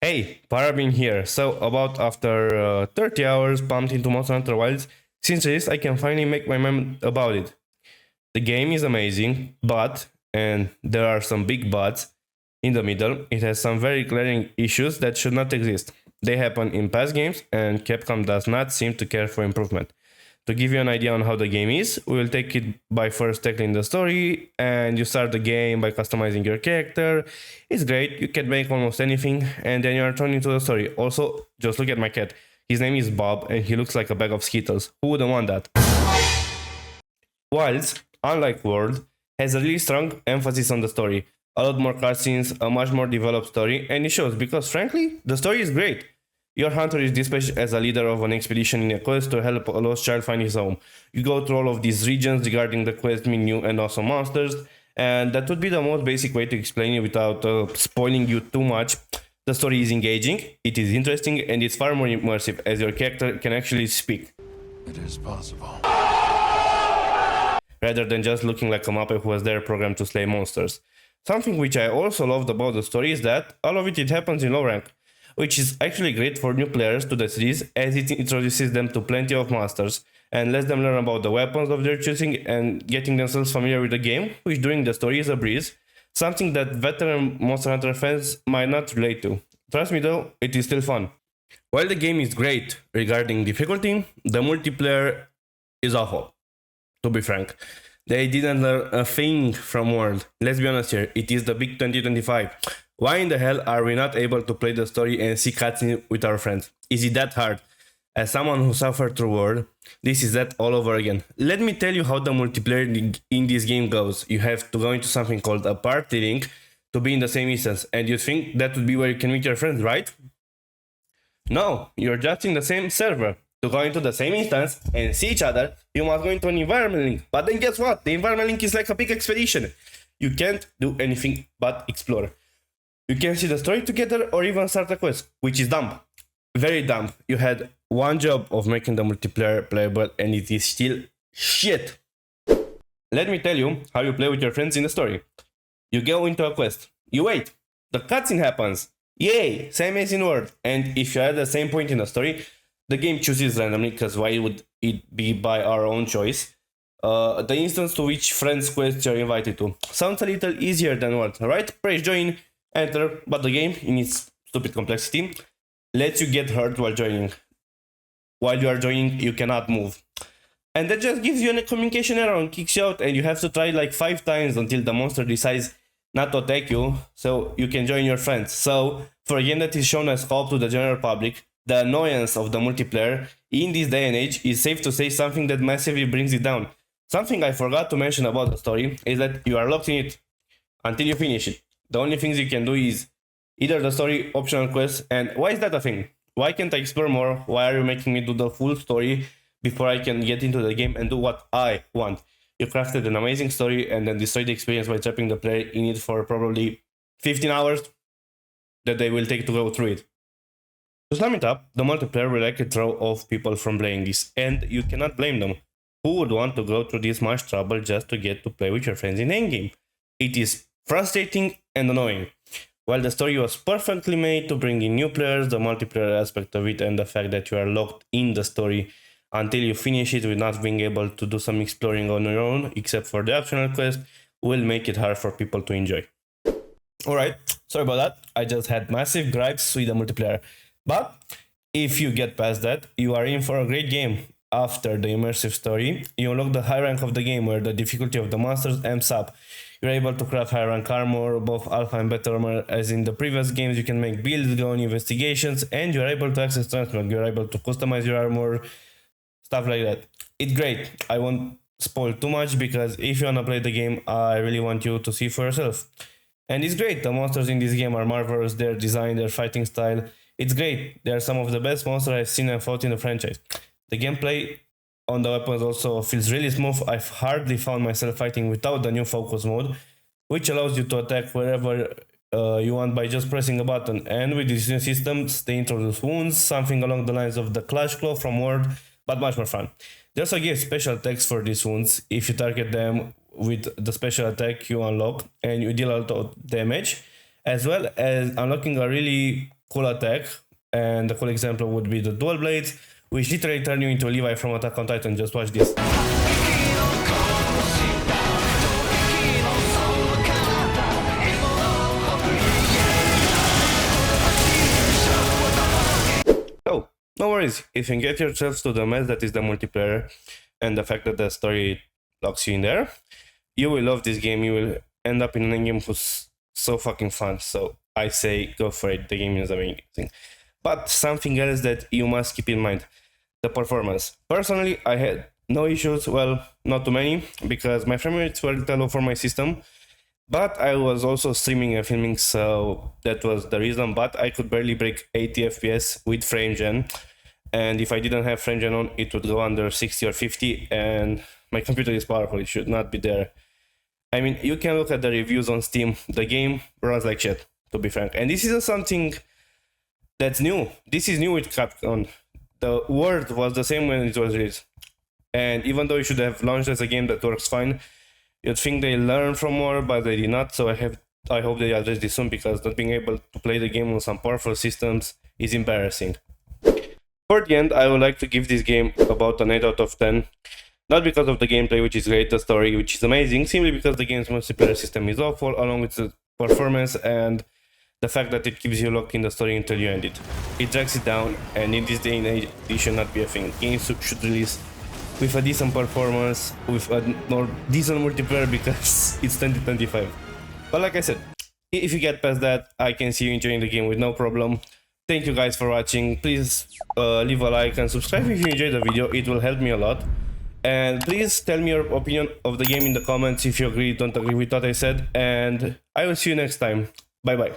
Hey, Parabien here. So, about after 30 hours pumped into Monster Hunter Wilds, since this, I can finally make my mind about it. The game is amazing, but, and there are some big buts in the middle, it has some very glaring issues that should not exist. They happen in past games, and Capcom does not seem to care for improvement. To give you an idea on how the game is, we will take it by first tackling the story, and you start the game by customizing your character. It's great, you can make almost anything, and then you are thrown into the story. Also, just look at my cat. His name is Bob, and he looks like a bag of Skittles. Who wouldn't want that? Wilds, unlike World, has a really strong emphasis on the story. A lot more cutscenes, a much more developed story, and it shows because, frankly, the story is great. Your hunter is dispatched as a leader of an expedition in a quest to help a lost child find his home. You go through all of these regions regarding the quest, meet new and awesome monsters, and that would be the most basic way to explain it without spoiling you too much. The story is engaging, it is interesting, and it's far more immersive as your character can actually speak. It is possible. Rather than just looking like a Muppet who was there programmed to slay monsters. Something which I also loved about the story is that all of it happens in low rank, which is actually great for new players to the series as it introduces them to plenty of monsters and lets them learn about the weapons of their choosing and getting themselves familiar with the game, which during the story is a breeze, something that veteran Monster Hunter fans might not relate to. Trust me though, it is still fun. While the game is great regarding difficulty, the multiplayer is awful, to be frank. They didn't learn a thing from World. Let's be honest here, it is the big 2025. Why in the hell are we not able to play the story and see cutscenes with our friends? Is it that hard? As someone who suffered through World, this is that all over again. Let me tell you how the multiplayer in this game goes. You have to go into something called a party link to be in the same instance, and you think that would be where you can meet your friends, right? No, you're just in the same server. To go into the same instance and see each other, you must go into an environment link. But then guess what? The environment link is like a big expedition. You can't do anything but explore. You can see the story together or even start a quest, which is dumb. Very dumb. You had one job of making the multiplayer playable and it is still shit. Let me tell you how you play with your friends in the story. You go into a quest. You wait. The cutscene happens. Yay! Same as in World. And if you're at the same point in the story, the game chooses randomly, because why would it be by our own choice? The instance to which friends quest you're invited to. Sounds a little easier than World, right? Press join, enter, but the game, in its stupid complexity, lets you get hurt while joining. While you are joining, you cannot move. And that just gives you a communication error and kicks you out, and you have to try like 5 times until the monster decides not to attack you, so you can join your friends. So, for a game that is shown as co-op to the general public, the annoyance of the multiplayer in this day and age is safe to say something that massively brings it down. Something I forgot to mention about the story is that you are locked in it until you finish it. The only things you can do is either the story, optional quests, and why is that a thing? Why can't I explore more? Why are you making me do the full story before I can get into the game and do what I want? You crafted an amazing story and then destroyed the experience by trapping the player in it for probably 15 hours that they will take to go through it. To sum it up, the multiplayer will likely throw off people from playing this, and you cannot blame them. Who would want to go through this much trouble just to get to play with your friends in endgame? It is frustrating and annoying. While the story was perfectly made to bring in new players, the multiplayer aspect of it and the fact that you are locked in the story until you finish it with not being able to do some exploring on your own, except for the optional quest, will make it hard for people to enjoy. Alright, sorry about that, I just had massive gripes with the multiplayer. But if you get past that, you are in for a great game. After the immersive story, you unlock the high rank of the game where the difficulty of the monsters amps up. You're able to craft high rank armor, both alpha and beta armor, as in the previous games. You can make builds, go on investigations, and you're able to access transmog. You're able to customize your armor, stuff like that. It's great. I won't spoil too much because if you wanna play the game, I really want you to see for yourself. And it's great. The monsters in this game are marvelous. Their design, their fighting style. It's great. They are some of the best monsters I've seen and fought in the franchise. The gameplay on the weapons also feels really smooth. I've hardly found myself fighting without the new focus mode, which allows you to attack wherever you want by just pressing a button. And with these new systems, they introduce wounds, something along the lines of the Clash Claw from World, but much more fun. They also give special attacks for these wounds if you target them with the special attack you unlock and you deal a lot of damage, as well as unlocking a really cool attack, and the cool example would be the dual blades, which literally turn you into Levi from Attack on Titan. Just watch this. So, no worries, if you get yourselves to the mess that is the multiplayer and the fact that the story locks you in there, you will love this game. You will end up in an endgame who's so fucking fun. So I say go for it. The game is amazing. But something else that you must keep in mind, the performance. Personally, I had no issues, well, not too many, because my frame rates were a little low for my system, but I was also streaming and filming, so that was the reason. But I could barely break 80 FPS with frame gen, and if I didn't have frame gen on, it would go under 60 or 50, and my computer is powerful, it should not be there. I mean, you can look at the reviews on Steam, the game runs like shit, to be frank, and this isn't something that's new. This is new with Capcom. The word was the same when it was released, and even though it should have launched as a game that works fine, you'd think they learned from more, but they did not. So I hope they address this soon, because not being able to play the game on some powerful systems is embarrassing. For the end, I would like to give this game about an 8 out of 10. Not because of the gameplay, which is great, the story, which is amazing, simply because the game's multiplayer system is awful, along with the performance and the fact that it keeps you locked in the story until you end it. It drags it down, and in this day and age, this should not be a thing. Games should release with a decent performance, with a more decent multiplayer, because it's 2025. But like I said, if you get past that, I can see you enjoying the game with no problem. Thank you guys for watching. Please leave a like and subscribe if you enjoyed the video, it will help me a lot. And please tell me your opinion of the game in the comments if you agree, don't agree with what I said, and I will see you next time. Bye bye.